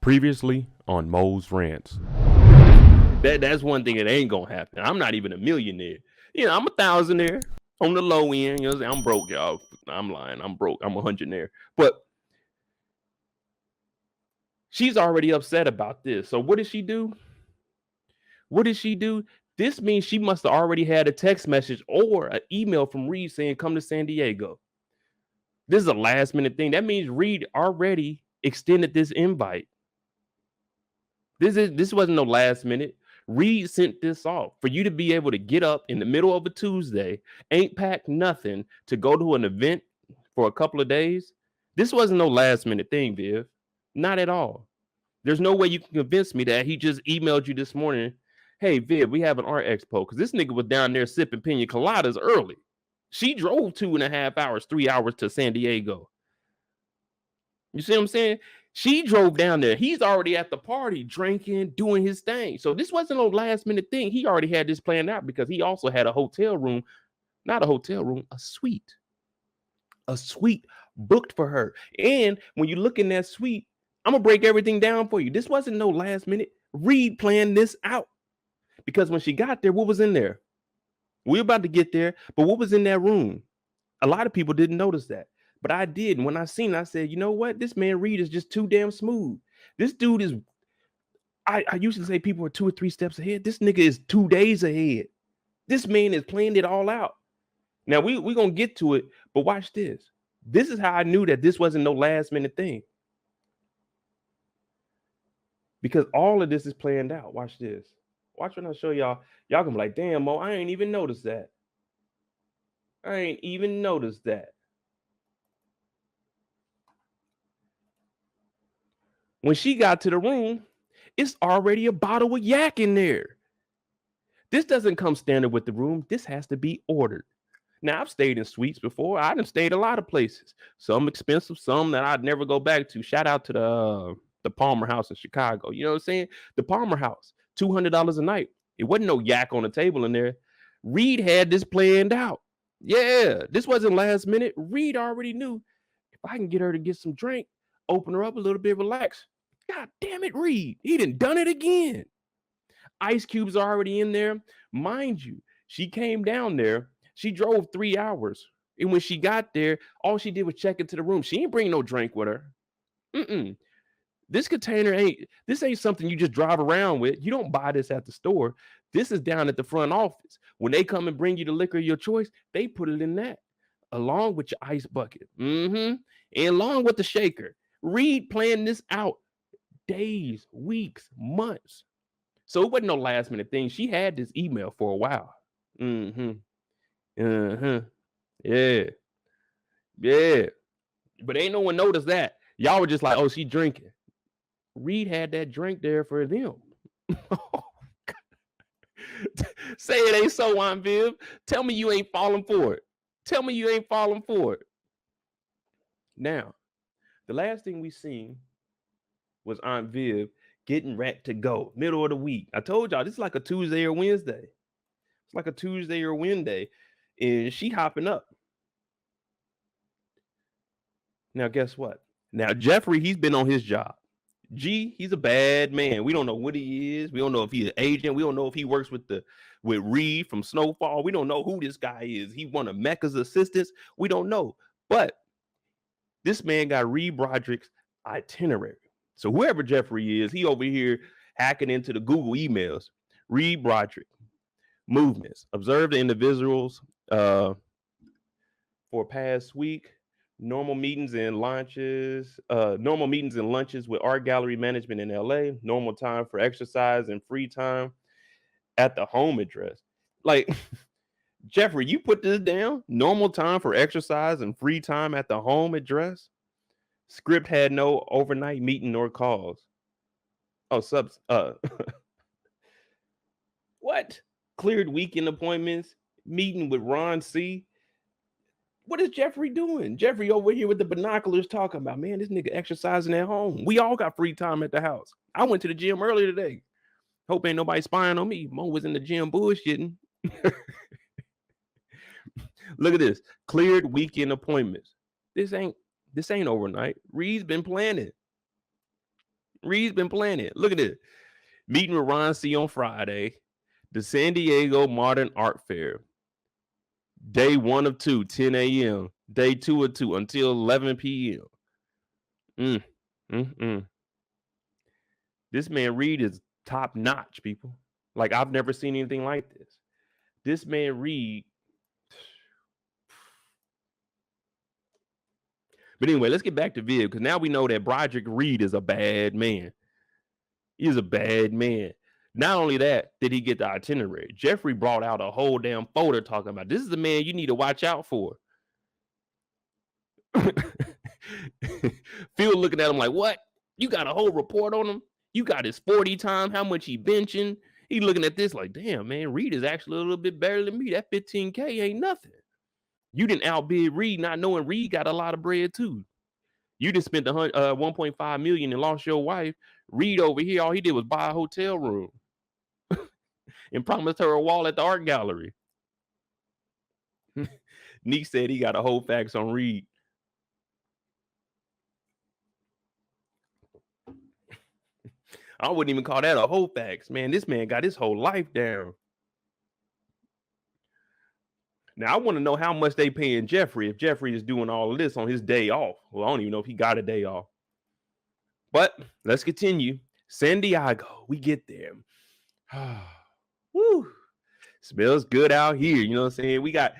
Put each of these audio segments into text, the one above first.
Previously on Mo's Rants. That's one thing that ain't gonna happen. I'm not even a millionaire. I'm a thousandaire on the low end. You know what I'm saying? I'm broke, y'all. I'm lying. I'm broke. I'm a hundredaire. But she's already upset about this. So what did she do? What did she do? This means she must have already had a text message or an email from Reed saying, come to San Diego. This is a last minute thing. That means Reed already extended this invite. This wasn't no last minute. Reed sent this off for you to be able to get up in the middle of a Tuesday, ain't packed nothing to go to an event for a couple of days. This wasn't no last minute thing, Viv. Not at all. There's no way you can convince me that he just emailed you this morning. Hey, Viv, we have an art expo because this nigga was down there sipping pina coladas early. She drove 2.5 hours, 3 hours to San Diego. You see what I'm saying? She drove down there. He's already at the party, drinking, doing his thing. So this wasn't a last minute thing. He already had this planned out because he also had a hotel room, not a hotel room, a suite booked for her. And when you look in that suite, I'm going to break everything down for you. This wasn't no last minute. Reed planned this out because when she got there, what was in there? We're about to get there, but what was in that room? A lot of people didn't notice that. But I did. And when I seen it, I said, you know what? This man Reed is just too damn smooth. This dude is, I used to say people are 2 or 3 steps ahead. This nigga is 2 days ahead. This man is playing it all out. Now, we're going to get to it, but watch this. This is how I knew that this wasn't no last minute thing. Because all of this is planned out. Watch this. Watch when I show y'all. Y'all gonna be like, damn, Mo, I ain't even noticed that. I ain't even noticed that. When she got to the room, it's already a bottle of yak in there. This doesn't come standard with the room. This has to be ordered. Now, I've stayed in suites before. I done stayed a lot of places. Some expensive, some that I'd never go back to. Shout out to the Palmer House in Chicago. You know what I'm saying? The Palmer House, $200 a night. It wasn't no yak on the table in there. Reed had this planned out. Yeah, this wasn't last minute. Reed already knew if I can get her to get some drink, open her up a little bit, relax. God damn it, Reed. He done it again. Ice cubes are already in there. Mind you, she came down there. She drove 3 hours. And when she got there, all she did was check into the room. She ain't bring no drink with her. This container ain't something you just drive around with. You don't buy this at the store. This is down at the front office. When they come and bring you the liquor of your choice, they put it in that along with your ice bucket. And along with the shaker. Reed planned this out days, weeks, months. So it wasn't no last minute thing. She had this email for a while. Yeah. But ain't no one noticed that. Y'all were just like, oh, she drinking. Reed had that drink there for them. Say it ain't so, Aunt Viv. Tell me you ain't falling for it. Tell me you ain't falling for it. Now, the last thing we seen was Aunt Viv getting ready to go. Middle of the week. I told y'all, this is like a Tuesday or Wednesday. It's like a Tuesday or Wednesday. And she hopping up. Now, guess what? Now, Geoffrey, he's been on his job. G, he's a bad man. We don't know what he is. We don't know if he's an agent. We don't know if he works with Reed from Snowfall. We don't know who this guy is. He one of Mecca's assistants. We don't know. But this man got Reed Broderick's itinerary. So whoever Geoffrey is, he over here hacking into the Google emails. Reed Broderick, movements. Observe the individuals for past week. Normal meetings and lunches with art gallery management in LA. Normal time for exercise and free time at the home address. Like, Geoffrey, you put this down? Normal time for exercise and free time at the home address? Script had no overnight meeting nor calls. Oh, what? Cleared weekend appointments, meeting with Ron C. What is Geoffrey doing? Geoffrey over here with the binoculars talking about, man, this nigga exercising at home. We all got free time at the house. I went to the gym earlier today. Hope ain't nobody spying on me. Mo was in the gym bullshitting. Look at this. Cleared weekend appointments. This ain't overnight. Reed's been planning. Reed's been planning. Look at this. Meeting with Ron C on Friday. The San Diego Modern Art Fair. Day 1 of 2, 10 a.m. Day 2 of 2 until 11 p.m. This man Reed is top notch, people. Like, I've never seen anything like this. This man Reed. But anyway, let's get back to Viv, because now we know that Broderick Reed is a bad man. He's a bad man. Not only that, did he get the itinerary? Geoffrey brought out a whole damn folder talking about, this is the man you need to watch out for. Phil looking at him like, what? You got a whole report on him? You got his 40 time, how much he benching? He looking at this like, damn, man, Reed is actually a little bit better than me. That 15K ain't nothing. You didn't outbid Reed, not knowing Reed got a lot of bread too. You just spent 1.5 million and lost your wife. Reed over here, all he did was buy a hotel room and promised her a wall at the art gallery. Neek said he got a whole facts on Reed. I wouldn't even call that a whole facts. Man, this man got his whole life down. Now, I want to know how much they paying Geoffrey if Geoffrey is doing all of this on his day off. Well, I don't even know if he got a day off. But let's continue. San Diego, we get there. Woo. Smells good out here. You know what I'm saying? We got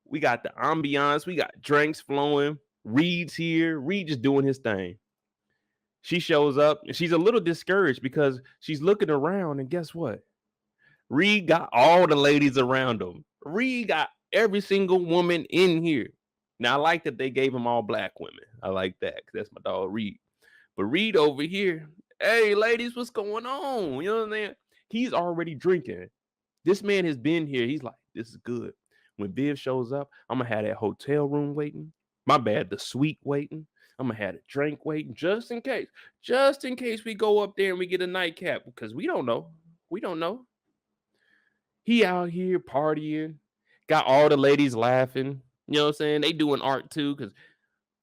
the ambiance. We got drinks flowing. Reed's here. Reed just doing his thing. She shows up and she's a little discouraged because she's looking around, and guess what? Reed got all the ladies around him. Reed got every single woman in here. Now, I like that they gave him all black women. I like that because that's my dog Reed. But Reed over here, hey, ladies, what's going on? You know what I'm saying? He's already drinking. This man has been here. He's like, this is good. When Viv shows up, I'm going to have that hotel room waiting. My bad, the suite waiting. I'm going to have a drink waiting just in case. Just in case we go up there and we get a nightcap, because we don't know. We don't know. He out here partying. Got all the ladies laughing. You know what I'm saying? They doing art too, because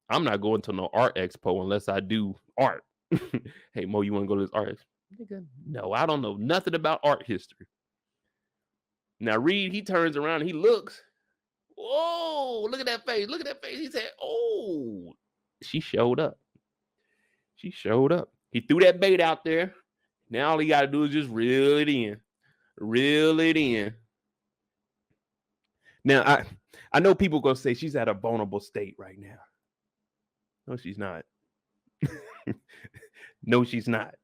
I'm not going to no art expo unless I do art. Hey, Mo, you want to go to this art expo? No, I don't know nothing about art history. Now, Reed, he turns around and he looks. Whoa, look at that face. Look at that face. He said, oh, she showed up. She showed up. He threw that bait out there. Now all he got to do is just reel it in. Reel it in. Now, I know people going to say she's at a vulnerable state right now. No, she's not. No, she's not.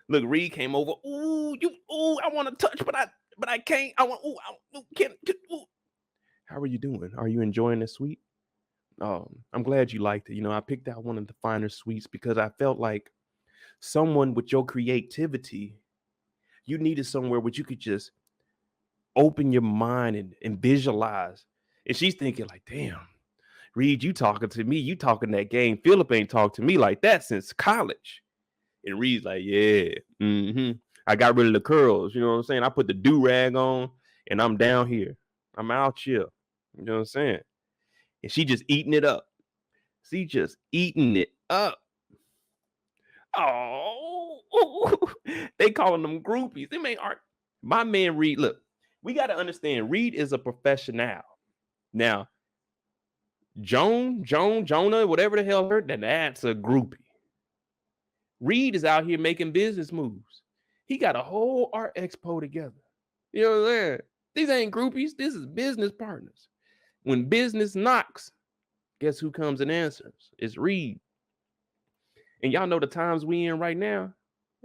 Look, Reed came over. Ooh, I want to touch, but I can't. I want. Can't. How are you doing? Are you enjoying the suite? I'm glad you liked it. You know, I picked out one of the finer suites because I felt like someone with your creativity, you needed somewhere where you could just open your mind and visualize. And she's thinking like, damn, Reed, you talking to me. You talking that game. Phillip ain't talked to me like that since college. And Reed's like, yeah, I got rid of the curls. You know what I'm saying? I put the do-rag on and I'm down here. I'm out here. You know what I'm saying? And she just eating it up. She just eating it up. Oh, they calling them groupies. They may art. My man Reed, look, we got to understand Reed is a professional. Now, Jonah, whatever the hell her, that's a groupie. Reed is out here making business moves. He got a whole art expo together. You know what I'm saying? These ain't groupies. This is business partners. When business knocks, guess who comes and answers? It's Reed. And y'all know the times we in right now.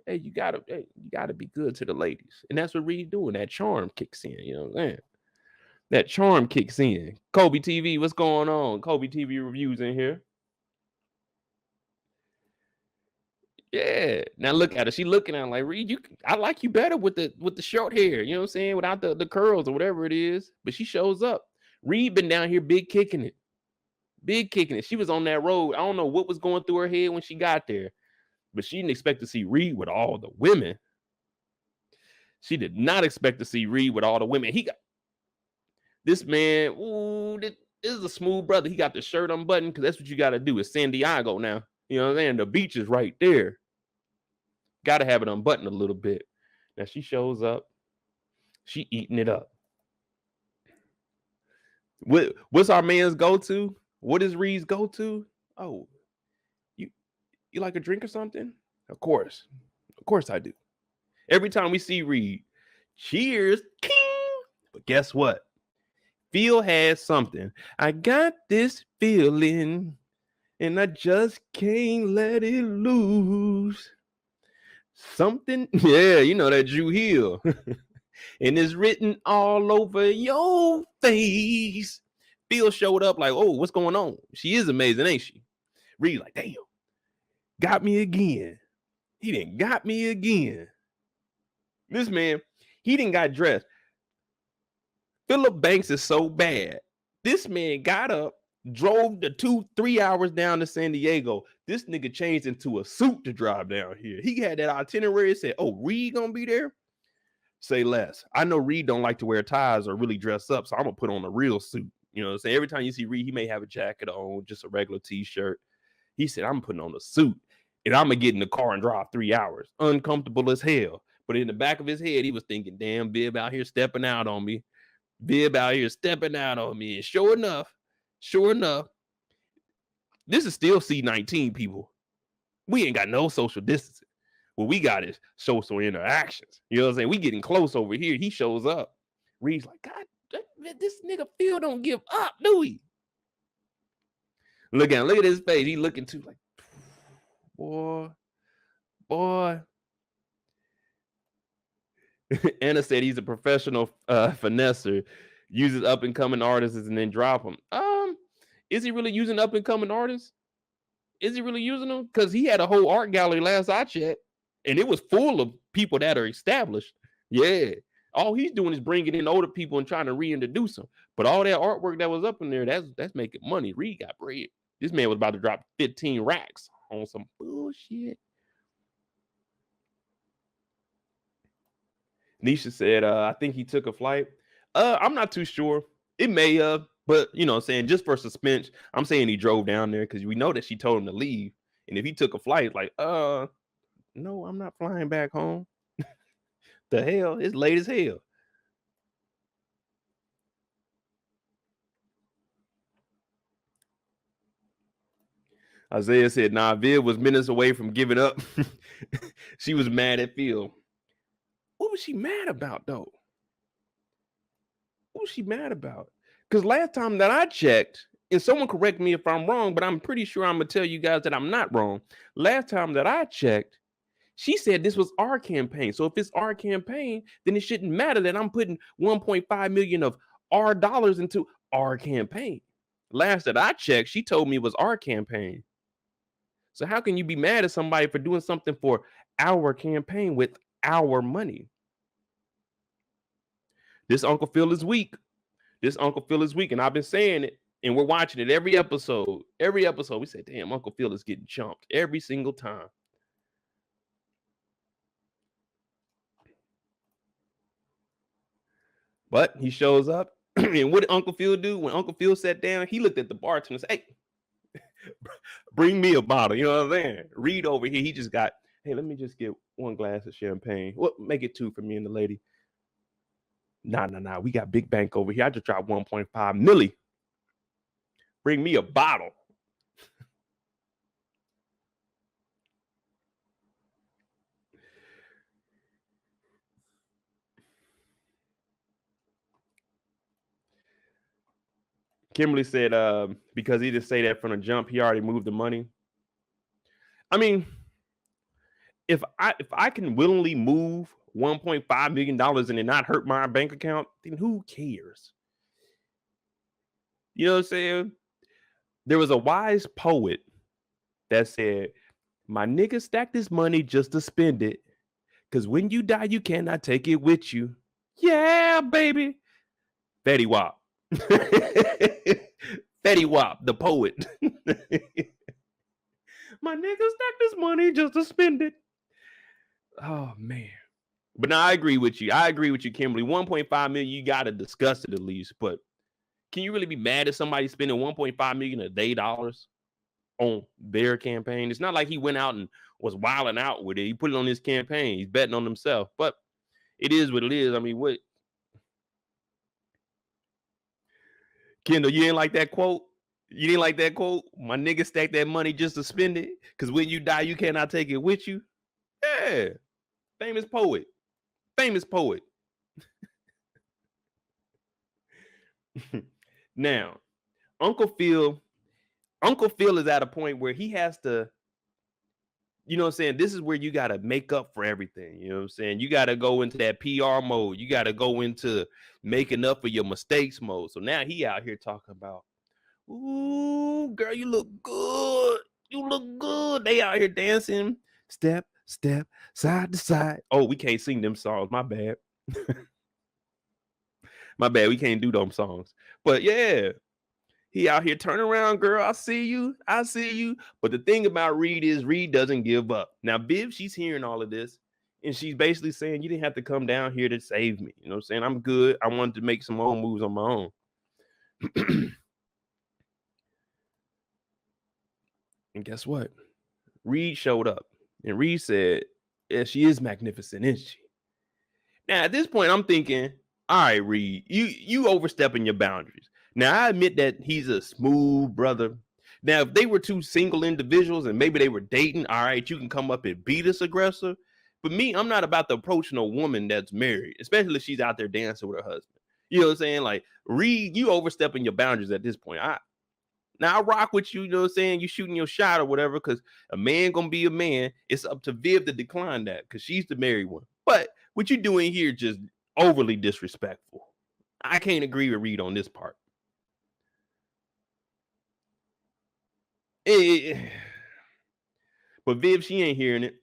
Hey, you gotta be good to the ladies. And that's what Reed doing. That charm kicks in. You know what I'm saying? That charm kicks in. Kobe TV, what's going on? Kobe TV reviews in here. Yeah. Now look at her. She looking at him like, Reed, I like you better with the short hair. You know what I'm saying? Without the curls or whatever it is. But she shows up. Reed been down here big kicking it. Big kicking it. She was on that road. I don't know what was going through her head when she got there. But she didn't expect to see Reed with all the women. She did not expect to see Reed with all the women. He got this man. Ooh, this is a smooth brother. He got the shirt unbuttoned because that's what you got to do. It's San Diego now. You know what I'm saying? The beach is right there. Got to have it unbuttoned a little bit. Now she shows up. She eating it up. What's our man's go-to? What is Reed's go-to? Oh, you like a drink or something? Of course I do. Every time we see Reed, cheers, king. But guess what? Phil has something. I got this feeling, and I just can't let it loose. Something, yeah, you know that Drew Hill. And it's written all over your face. Phil showed up like, oh, what's going on? She is amazing, ain't she? Reed like, damn, got me again. He done got me again. This man, he didn't got dressed. Phillip Banks is so bad. This man got up, drove the 2-3 hours down to San Diego. This nigga changed into a suit to drive down here. He had that itinerary, said, oh, Reed gonna be there? Say less. I know Reed don't like to wear ties or really dress up, so I'm gonna put on a real suit. You know what I'm saying? Every time you see Reed, he may have a jacket on, just a regular t-shirt. He said, I'm putting on a suit and I'm gonna get in the car and drive 3 hours. Uncomfortable as hell. But in the back of his head, he was thinking, damn, Viv out here stepping out on me. Viv out here stepping out on me. And sure enough, this is still C19, people. We ain't got no social distancing. What we got is social interactions. You know what I'm saying? We getting close over here. He shows up. Reed's like, God, this nigga Phil don't give up, do he? Look at his face. He looking too like, boy. Anna said he's a professional finesser, uses up and coming artists and then drop them. Is he really using up and coming artists? Is he really using them? Because he had a whole art gallery last I checked, and it was full of people that are established. Yeah. All he's doing is bringing in older people and trying to reintroduce them. But all that artwork that was up in there, that's making money. Reed got bread. This man was about to drop 15 racks on some bullshit. Nisha said, I think he took a flight. I'm not too sure. It may have, but you know what I'm saying, just for suspense, I'm saying he drove down there because we know that she told him to leave. And if he took a flight, like, no, I'm not flying back home. The hell? It's late as hell. Isaiah said, nah, Viv was minutes away from giving up. She was mad at Phil. What was she mad about, though? What was she mad about? Because last time that I checked, and someone correct me if I'm wrong, but I'm pretty sure I'm going to tell you guys that I'm not wrong. Last time that I checked, she said this was our campaign. So if it's our campaign, then it shouldn't matter that I'm putting 1.5 million of our dollars into our campaign. Last that I checked, she told me it was our campaign. So how can you be mad at somebody for doing something for our campaign with our money? This Uncle Phil is weak. And I've been saying it, and we're watching it every episode. We say, damn, Uncle Phil is getting chumped every single time. But he shows up, and what did Uncle Phil do? When Uncle Phil sat down, he looked at the bartender and said, hey, bring me a bottle. You know what I'm saying? Reed over here, he just got, hey, let me just get one glass of champagne. Well, make it 2 for me and the lady. Nah. We got Big Bank over here. I just dropped 1.5 milli. Bring me a bottle. Kimberly said, because he didn't say that from the jump, he already moved the money. I mean, if I can willingly move $1.5 million and it not hurt my bank account, then who cares? You know what I'm saying? There was a wise poet that said, my nigga stacked this money just to spend it, because when you die, you cannot take it with you. Yeah, baby. Fetty Wap. Fetty Wap, the poet. My nigga stacked this money just to spend it. Oh, man. But now I agree with you. Kimberly. 1.5 million, you got to discuss it at least. But can you really be mad at somebody spending 1.5 million a day dollars? on their campaign. It's not like he went out and was wilding out with it. He put it on his campaign. He's betting on himself. But it is what it is. I mean, what? Kendall, you ain't like that quote? You didn't like that quote? My nigga stack that money just to spend it. Because when you die, you cannot take it with you. Yeah. Famous poet. Famous poet. Now, Uncle Phil is at a point where he has to, you know what I'm saying? This is where you got to make up for everything. You know what I'm saying? You got to go into that PR mode. You got to go into making up for your mistakes mode. So now he out here talking about, ooh, girl, you look good. You look good. They out here dancing. Step, step, side to side. Oh, we can't sing them songs. My bad. My bad. We can't do them songs. But yeah, he out here, turn around, girl. I see you. I see you. But the thing about Reed is Reed doesn't give up. Now, Viv, she's hearing all of this. And she's basically saying, you didn't have to come down here to save me. You know what I'm saying? I'm good. I wanted to make some own moves on my own. And guess what? Reed showed up. And Reed said, yeah, she is magnificent, isn't she? Now, at this point, I'm thinking, all right, Reed, you overstepping your boundaries. Now, I admit that he's a smooth brother. Now, if they were two single individuals and maybe they were dating, all right, you can come up and be this aggressor. But me, I'm not about to approach no woman that's married, especially if she's out there dancing with her husband. You know what I'm saying? Like, Reed, you overstepping your boundaries at this point. Now I rock with you, you know what I'm saying? You shooting your shot or whatever, because a man gonna be a man. It's up to Viv to decline that because she's the married one. But what you doing here just overly disrespectful. I can't agree with Reed on this part. But Viv, she ain't hearing it.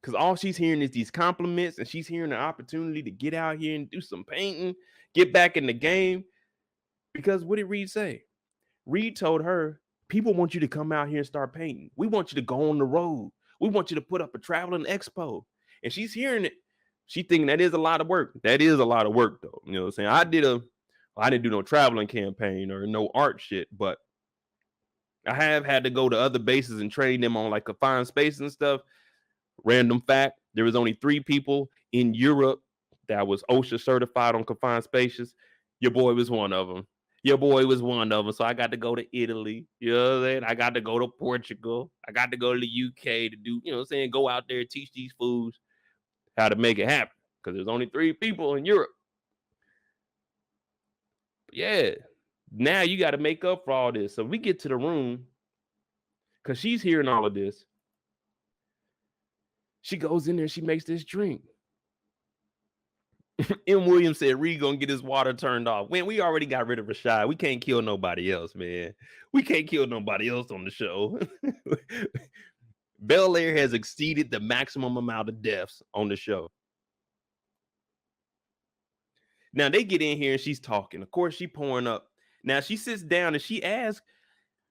Because all she's hearing is these compliments, and she's hearing an opportunity to get out here and do some painting, get back in the game. Because what did Reed say? Reed told her, people want you to come out here and start painting. We want you to go on the road. We want you to put up a traveling expo. And she's hearing it. She thinking that is a lot of work. That is a lot of work, though. You know what I'm saying? I didn't do no traveling campaign or no art shit, but I have had to go to other bases and train them on like confined space and stuff. Random fact, there was only 3 people in Europe that was OSHA certified on confined spaces. Your boy was one of them. So I got to go to Italy. You know what I'm saying? I got to go to Portugal. I got to go to the UK to do, you know what I'm saying? Go out there, teach these fools how to make it happen. Because there's only 3 people in Europe. But yeah, now you got to make up for all this. So we get to the room because she's hearing all of this. She goes in there, she makes this drink. M. Williams said Reed gonna get his water turned off. Man, we already got rid of Rashad. We can't kill nobody else, man. We can't kill nobody else on the show. Bel-Air has exceeded the maximum amount of deaths on the show. Now they get in here and she's talking. Of course, she pouring up. Now she sits down and she asks,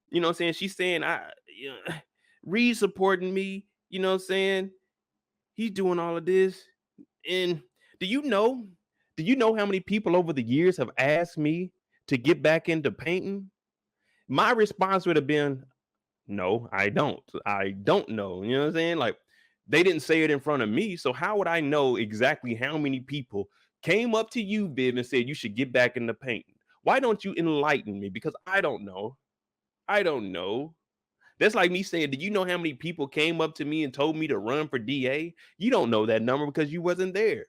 you know what I'm saying? She's saying, Reed supporting me, you know what I'm saying? He's doing all of this. And do you know how many people over the years have asked me to get back into painting? My response would have been, no, I don't. I don't know. You know what I'm saying? Like, they didn't say it in front of me. So how would I know exactly how many people came up to you, Viv, and said you should get back into painting? Why don't you enlighten me? Because I don't know. I don't know. That's like me saying, do you know how many people came up to me and told me to run for DA? You don't know that number because you wasn't there.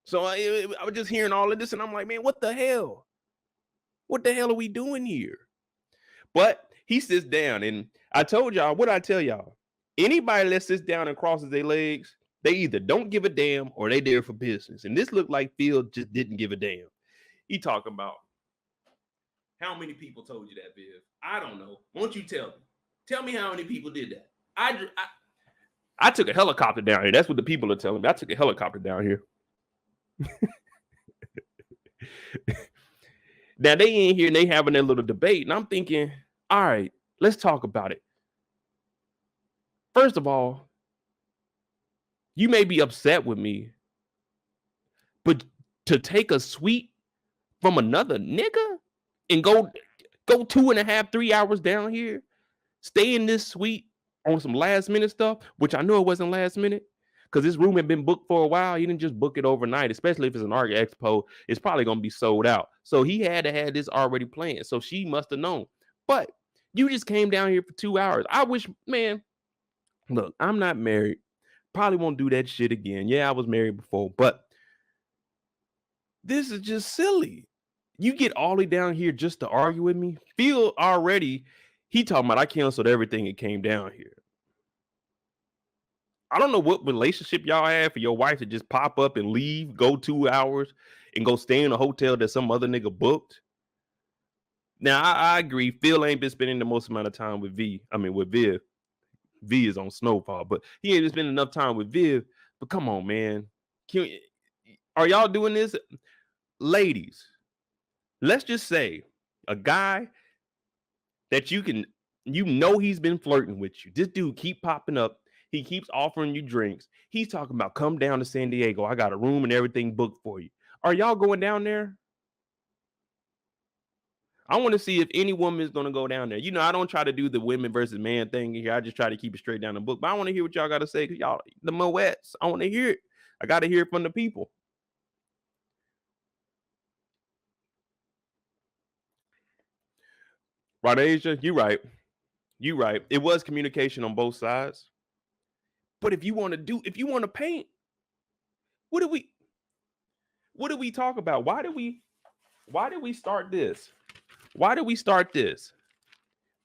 So I was just hearing all of this and I'm like, man, what the hell? What the hell are we doing here? But he sits down and I told y'all, what I tell y'all? Anybody that sits down and crosses their legs, they either don't give a damn or they there for business. And this looked like Phil just didn't give a damn. He talking about how many people told you that, Viv? I don't know. Won't you tell me? Tell me how many people did that. I took a helicopter down here. That's what the people are telling me. I took a helicopter down here. Now they in here and they having their little debate. And I'm thinking, all right, let's talk about it. First of all, you may be upset with me, but to take a suite from another nigga and go 2.5, 3 hours down here stay in this suite on some last minute stuff, which I know it wasn't last minute because this room had been booked for a while. He didn't just book it overnight, especially if it's an art expo. It's probably going to be sold out. So he had to have this already planned. So she must have known. But you just came down here for 2 hours. I wish, man, look, I'm not married. Probably won't do that shit again. Yeah, I was married before, but this is just silly. You get Olly down here just to argue with me. Phil already, he talking about I canceled everything and came down here. I don't know what relationship y'all have for your wife to just pop up and leave, go 2 hours, and go stay in a hotel that some other nigga booked. Now, I agree. Phil ain't been spending the most amount of time with with Viv. V is on Snowfall, but he ain't spending enough time with Viv. But come on, man. Are y'all doing this? Ladies, let's just say a guy that you know he's been flirting with you. This dude keep popping up. He keeps offering you drinks. He's talking about come down to San Diego. I got a room and everything booked for you. Are y'all going down there? I want to see if any woman is going to go down there. You know, I don't try to do the women versus man thing here. I just try to keep it straight down the book. But I want to hear what y'all got to say because y'all, the Moeds, I want to hear it. I got to hear it from the people. Right, Asia? You right. You right. It was communication on both sides. But if you want to paint, what do we talk about? Why did we start this? Why did we start this?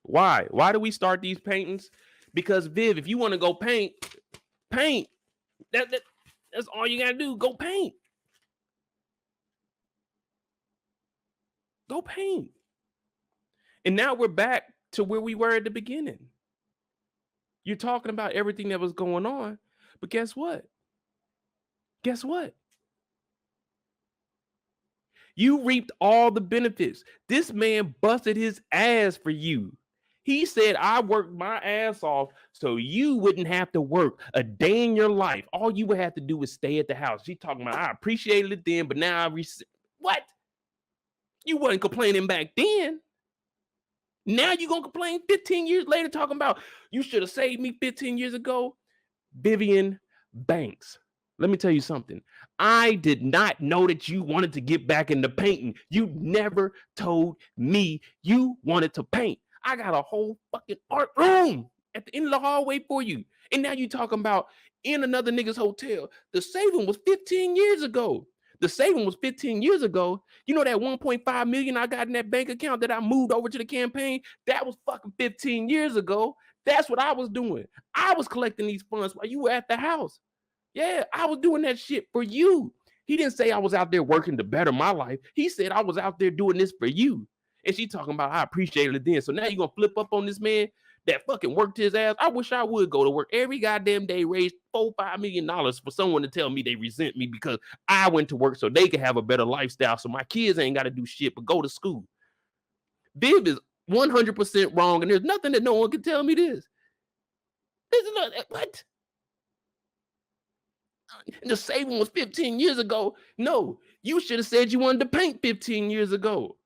Why do we start these paintings? Because Viv, if you want to go paint. That's all you gotta do. Go paint. Go paint. And now we're back to where we were at the beginning. You're talking about everything that was going on, but guess what? You reaped all the benefits. This man busted his ass for you. He said, I worked my ass off so you wouldn't have to work a day in your life. All you would have to do is stay at the house. She talking about, I appreciated it then, but now what? You wasn't complaining back then. Now you gonna complain 15 years later talking about you should have saved me 15 years ago? Vivian Banks. Let me tell you something. I did not know that you wanted to get back into painting. You never told me you wanted to paint. I got a whole fucking art room at the end of the hallway for you. And now you talking about in another nigga's hotel. The saving was 15 years ago. You know that 1.5 million I got in that bank account that I moved over to the campaign? That was fucking 15 years ago. That's what I was doing. I was collecting these funds while you were at the house. Yeah, I was doing that shit for you. He didn't say I was out there working to better my life. He said I was out there doing this for you. And she talking about I appreciated it then. So now you're going to flip up on this man that fucking worked his ass. I wish I would go to work every goddamn day, raise $4-5 million for someone to tell me they resent me because I went to work so they can have a better lifestyle so my kids ain't got to do shit but go to school. Viv is 100% wrong, and there's nothing that no one can tell me this. This is not, what? And the saving was 15 years ago. No, you should have said you wanted to paint 15 years ago.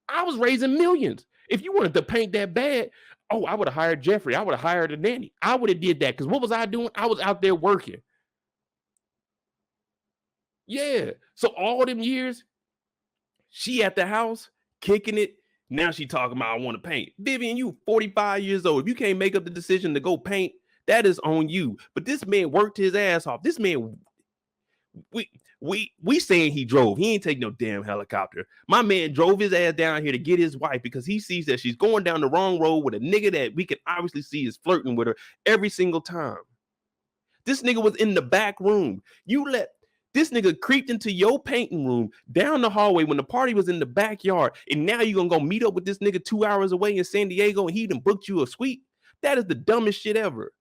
I was raising millions. If you wanted to paint that bad, I would have hired Geoffrey. I would have hired a nanny. I would have did that because what was I doing? I was out there working. Yeah. So all them years, she at the house kicking it. Now she talking about I want to paint. Vivian, you 45 years old. If you can't make up the decision to go paint, that is on you. But this man worked his ass off. This man, we saying he drove. He ain't take no damn helicopter. My man drove his ass down here to get his wife because he sees that she's going down the wrong road with a nigga that we can obviously see is flirting with her every single time. This nigga was in the back room. You let this nigga creeped into your painting room down the hallway when the party was in the backyard, and now you gonna go meet up with this nigga 2 hours away in San Diego and he done booked you a suite? That is the dumbest shit ever.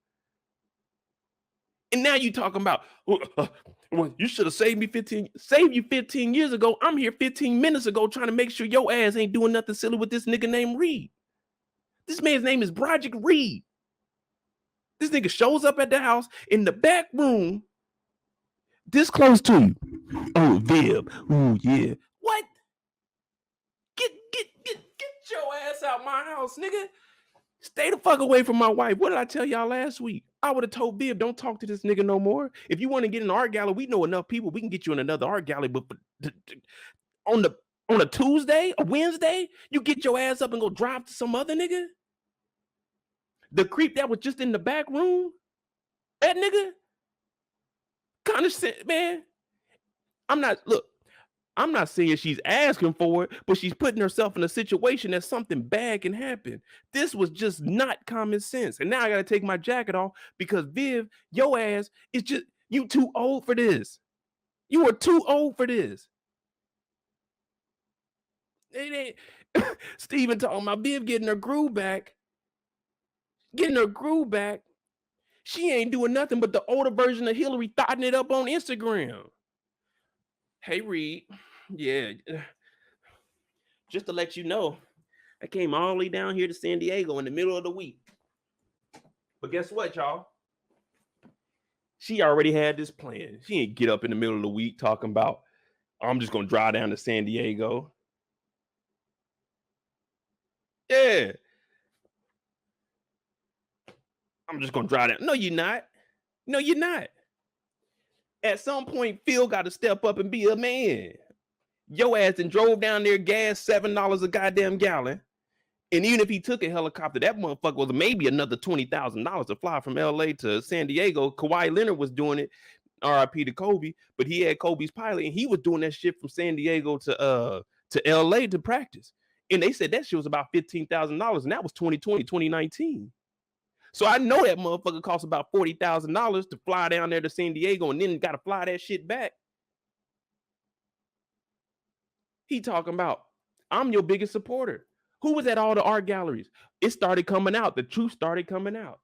And now you talking about, well, you should have saved me 15 years ago. I'm here 15 minutes ago trying to make sure your ass ain't doing nothing silly with this nigga named Reed. This man's name is Project Reed. This nigga shows up at the house in the back room, this close to you. Oh, Viv. Oh, yeah. What? Get your ass out my house, nigga. Stay the fuck away from my wife. What did I tell y'all last week? I would have told Viv, don't talk to this nigga no more. If you want to get in an art gallery, we know enough people. We can get you in another art gallery. But on a Tuesday, a Wednesday, you get your ass up and go drive to some other nigga? The creep that was just in the back room? That nigga? Kind of, man. I'm not saying she's asking for it, but she's putting herself in a situation that something bad can happen. This was just not common sense. And now I got to take my jacket off because Viv, your ass is just, you too old for this. You are too old for this. It ain't Steven talking about Viv getting her groove back. She ain't doing nothing but the older version of Hilary thotting it up on Instagram. Hey, Reed. Yeah. Just to let you know, I came all the way down here to San Diego in the middle of the week. But guess what, y'all? She already had this plan. She ain't get up in the middle of the week talking about, I'm just going to drive down to San Diego. Yeah. I'm just going to drive down. No, you're not. At some point, Phil got to step up and be a man. Your ass and drove down there, gas $7 a goddamn gallon. And even if he took a helicopter, that motherfucker was maybe another $20,000 to fly from LA to San Diego. Kawhi Leonard was doing it, RIP to Kobe, but he had Kobe's pilot and he was doing that shit from San Diego to LA to practice. And they said that shit was about $15,000 and that was 2020, 2019. So I know that motherfucker cost about $40,000 to fly down there to San Diego and then got to fly that shit back. He talking about, I'm your biggest supporter. Who was at all the art galleries? It started coming out. The truth started coming out.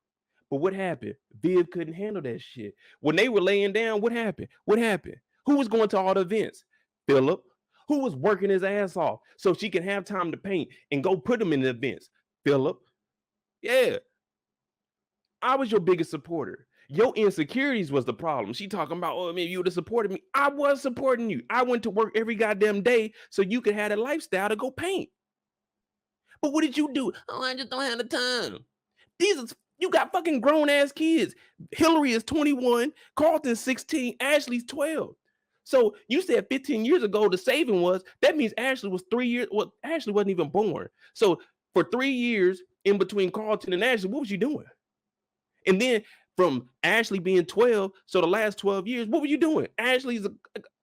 But what happened? Viv couldn't handle that shit. When they were laying down, what happened? Who was going to all the events? Phillip. Who was working his ass off so she can have time to paint and go put them in the events? Phillip. Yeah. I was your biggest supporter. Your insecurities was the problem. She talking about, oh, maybe you would have supported me. I was supporting you. I went to work every goddamn day so you could have a lifestyle to go paint. But what did you do? Oh, I just don't have the time. You got fucking grown ass kids. Hilary is 21, Carlton's 16, Ashley's 12. So you said 15 years ago the saving was, that means Ashley was 3 years. Well, Ashley wasn't even born. So for 3 years in between Carlton and Ashley, what was you doing? And then from Ashley being 12, so the last 12 years, what were you doing? Ashley's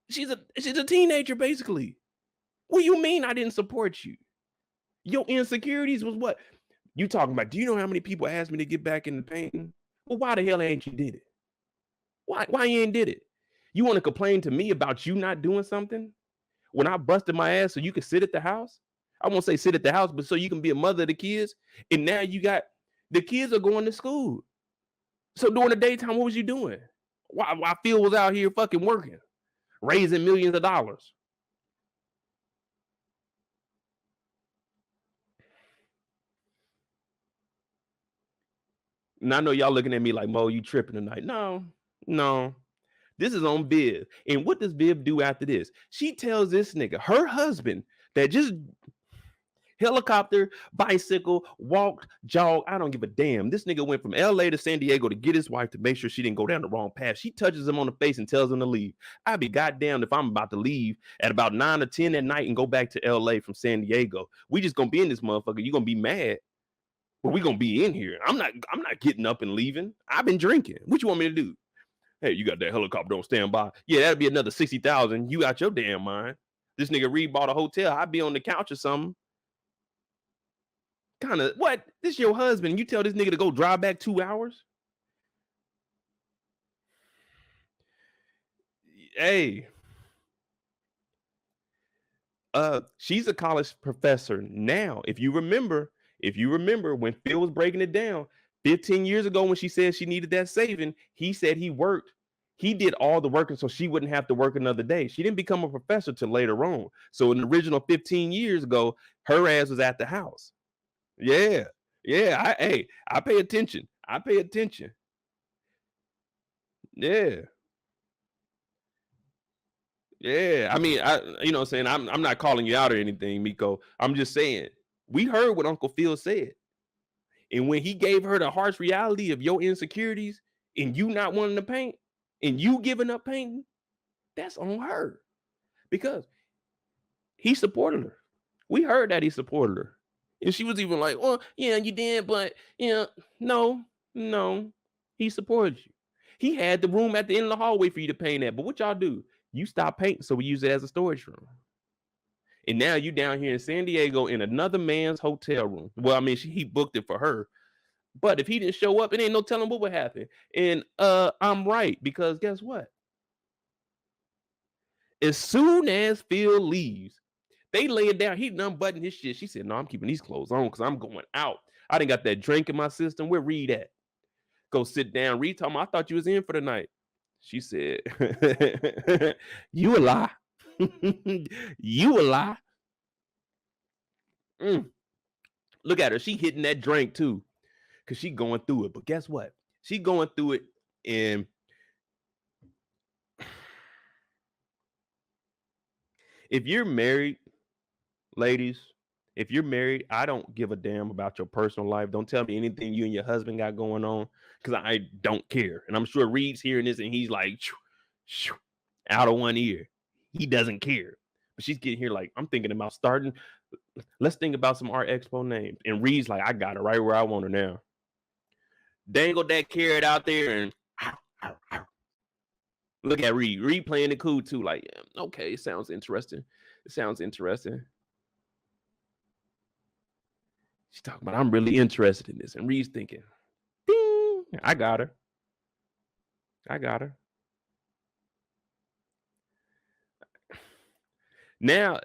she's a teenager, basically. What do you mean I didn't support you? Your insecurities was what? You talking about, do you know how many people asked me to get back into painting? Well, why the hell ain't you did it? Why you ain't did it? You want to complain to me about you not doing something? When I busted my ass so you could sit at the house? I won't say sit at the house, but so you can be a mother of the kids. And now you got, the kids are going to school. So during the daytime, what was you doing? Why Phil was out here fucking working, raising millions of dollars? And I know y'all looking at me like, Mo, you tripping tonight. No. This is on Viv. And what does Viv do after this? She tells this nigga, her husband, that just helicopter, bicycle, walked, jogged. I don't give a damn. This nigga went from LA to San Diego to get his wife to make sure she didn't go down the wrong path. She touches him on the face and tells him to leave. I'd be goddamn if I'm about to leave at about 9 or 10 at night and go back to LA from San Diego. We just gonna be in this motherfucker. You gonna be mad, but we gonna be in here. I'm not getting up and leaving. I've been drinking. What you want me to do? Hey, you got that helicopter on standby. Yeah, that'd be another 60,000. You out your damn mind. This nigga Reed bought a hotel. I'd be on the couch or something. Kind of, what? This your husband. You tell this nigga to go drive back 2 hours? Hey. She's a college professor now. If you remember when Phil was breaking it down 15 years ago when she said she needed that saving, he said he did all the work so she wouldn't have to work another day. She didn't become a professor till later on. So in the original 15 years ago, her ass was at the house. Yeah. I pay attention. Yeah. I mean, you know what I'm saying? I'm not calling you out or anything, Miko. I'm just saying, we heard what Uncle Phil said. And when he gave her the harsh reality of your insecurities and you not wanting to paint and you giving up painting, that's on her because he supported her. We heard that he supported her. And she was even like, well, yeah, you did, but no, he supported you. He had the room at the end of the hallway for you to paint at. But what y'all do? You stop painting, so we use it as a storage room. And now you down here in San Diego in another man's hotel room. Well, I mean, he booked it for her. But if he didn't show up, it ain't no telling what would happen. And I'm right, because guess what? As soon as Phil leaves, they lay it down. He unbuttoned his shit. She said, no, I'm keeping these clothes on because I'm going out. I done got that drink in my system. Where Reed at? Go sit down. Reed told me, I thought you was in for the night. She said, you a lie. You a lie. Look at her. She hitting that drink too because she going through it. But guess what? She going through it. And if you're married, ladies, if you're married, I don't give a damn about your personal life. Don't tell me anything you and your husband got going on because I don't care. And I'm sure Reed's hearing this and he's like, shoo, shoo, out of one ear. He doesn't care. But she's getting here like, I'm thinking about starting. Let's think about some Art Expo names. And Reed's like, I got her right where I want her now. Dangle that carrot out there and look at Reed. Reed playing the cool too. Like, okay, it sounds interesting. It sounds interesting. She's talking about, I'm really interested in this. And Reed's thinking, ding, I got her. I got her. Now,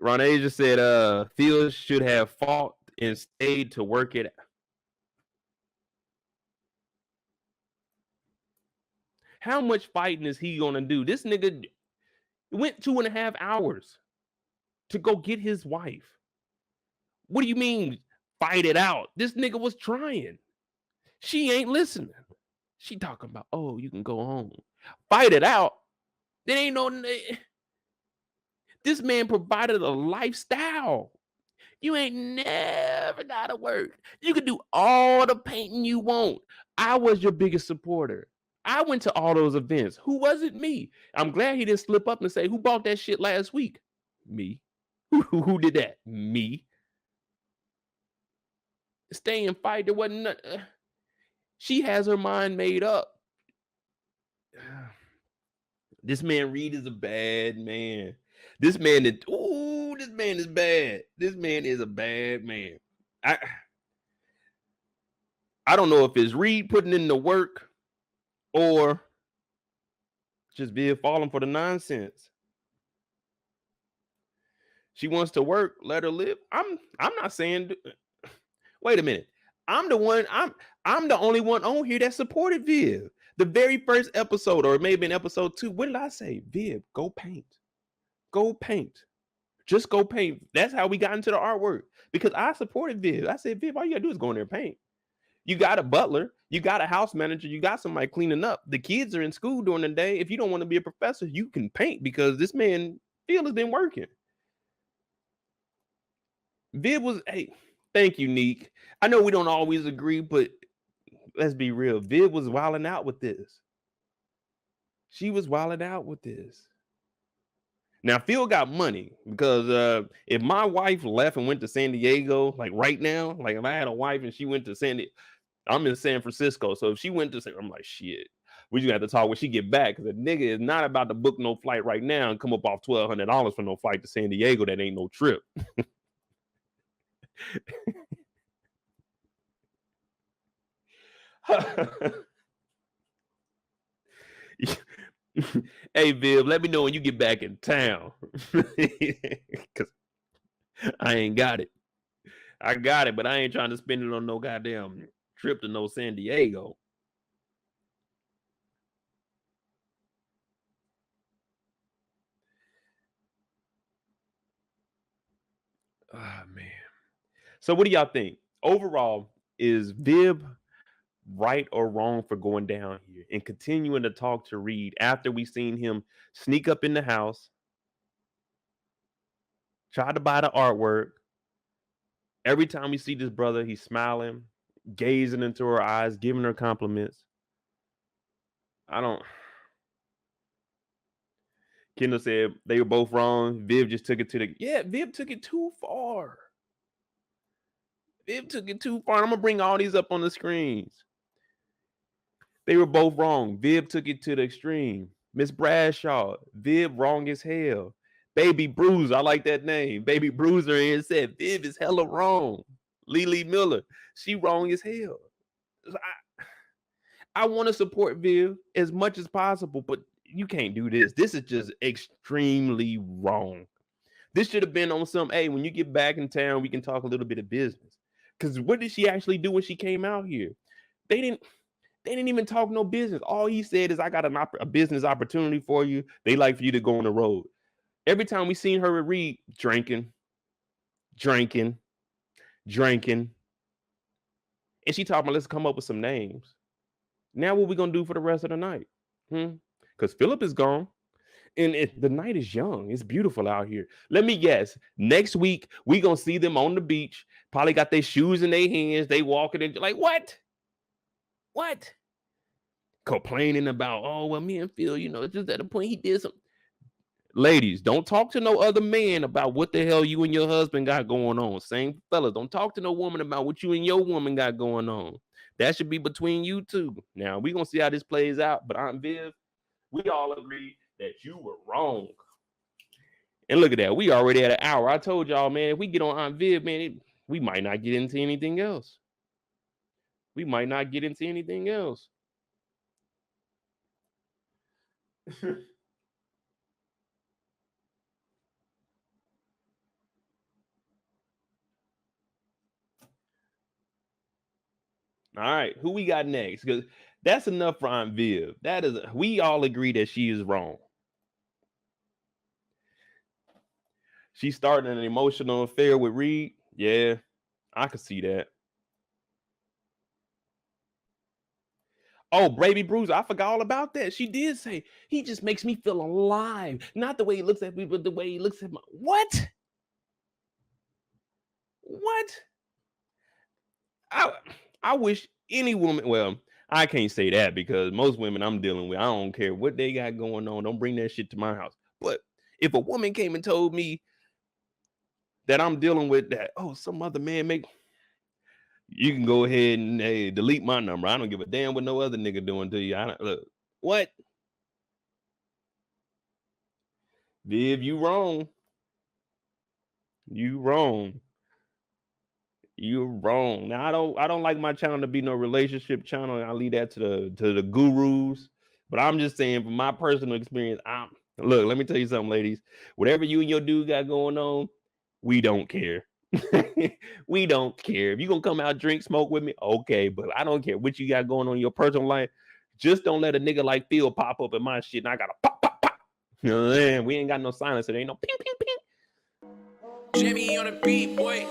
Ronay just said, Phil should have fought and stayed to work it. How much fighting is he going to do? This nigga went 2.5 hours to go get his wife. What do you mean, fight it out? This nigga was trying. She ain't listening. She talking about, oh, you can go home. Fight it out. There ain't no... This man provided a lifestyle. You ain't never gotta work. You can do all the painting you want. I was your biggest supporter. I went to all those events. Who was it? Me. I'm glad he didn't slip up and say, who bought that shit last week? Me. Who did that? Me. Stay and fight. There wasn't nothing. She has her mind made up. This man Reed is a bad man. This man is, this man is bad. This man is a bad man. I don't know if it's Reed putting in the work or just Viv falling for the nonsense. She wants to work, let her live. I'm not saying. Wait a minute. I'm the only one on here that supported Viv. The very first episode, or maybe in episode 2, what did I say? Viv, go paint. Go paint. Just go paint. That's how we got into the artwork. Because I supported Viv. I said, Viv, all you gotta do is go in there and paint. You got a butler, you got a house manager, you got somebody cleaning up. The kids are in school during the day. If you don't want to be a professor, you can paint because this man, Phil, has been working. Viv was, hey, thank you, Neek. I know we don't always agree, but let's be real. Viv was wilding out with this. She was wilding out with this. Now, Phil got money because if my wife left and went to San Diego, like right now, like if I had a wife and she went to San Diego, I'm in San Francisco. So if she went to, I'm like, shit, we just have to talk when she get back because the nigga is not about to book no flight right now and come up off $1,200 for no flight to San Diego. That ain't no trip. Hey, Viv, let me know when you get back in town. Because I ain't got it. I got it, but I ain't trying to spend it on no goddamn trip to no San Diego. Oh, man. So what do y'all think? Overall, is Viv right or wrong for going down here and continuing to talk to Reed after we seen him sneak up in the house, try to buy the artwork? Every time we see this brother, he's smiling. gazing into her eyes, giving her compliments. Kendall said they were both wrong. Viv just took it to Viv took it too far. Viv took it too far. I'm gonna bring all these up on the screens. They were both wrong. Viv took it to the extreme. Miss Bradshaw, Viv wrong as hell. Baby Bruiser, I like that name. Baby Bruiser here said Viv is hella wrong. Lily Miller, she wrong as hell. I want to support Viv as much as possible, but you can't do this. This is just extremely wrong. This should have been on some, hey, when you get back in town, we can talk a little bit of business. Because what did she actually do when she came out here? They didn't even talk no business. All he said is, I got a business opportunity for you. They like for you to go on the road. Every time we seen her with Reed, drinking. And she talking about, let's come up with some names. Now what we going to do for the rest of the night? Because Phillip is gone. And the night is young. It's beautiful out here. Let me guess. Next week, we going to see them on the beach. Probably got their shoes in their hands. They walking in like, what? Complaining about, oh, well, me and Phil, it's just at the point he did something. Ladies, don't talk to no other man about what the hell you and your husband got going on. Same fellas, don't talk to no woman about what you and your woman got going on. That should be between you two. Now, we're going to see how this plays out. But Aunt Viv, we all agree that you were wrong. And look at that. We already at an hour. I told y'all, man, if we get on Aunt Viv, man, we might not get into anything else. All right, who we got next? Because that's enough for Aunt Viv. We all agree that she is wrong. She's starting an emotional affair with Reed. Yeah, I could see that. Oh, Baby Bruiser, I forgot all about that. She did say, he just makes me feel alive. Not the way he looks at me, but the way he looks at my... What? I wish any woman... Well, I can't say that because most women I'm dealing with, I don't care what they got going on. Don't bring that shit to my house. But if a woman came and told me that I'm dealing with that, oh, some other man you can go ahead and delete my number. I don't give a damn what no other nigga doing to you. Look, what? Viv, you wrong. You're wrong. Now I don't like my channel to be no relationship channel. I leave that to the gurus. But I'm just saying, from my personal experience, look, let me tell you something, ladies. Whatever you and your dude got going on, we don't care. We don't care. If you gonna come out, drink, smoke with me, okay. But I don't care what you got going on in your personal life. Just don't let a nigga like Phil pop up in my shit and I gotta pop. You know what I'm saying? We ain't got no silence. There ain't no ping, ping, ping. Jimmy on the beat, boy.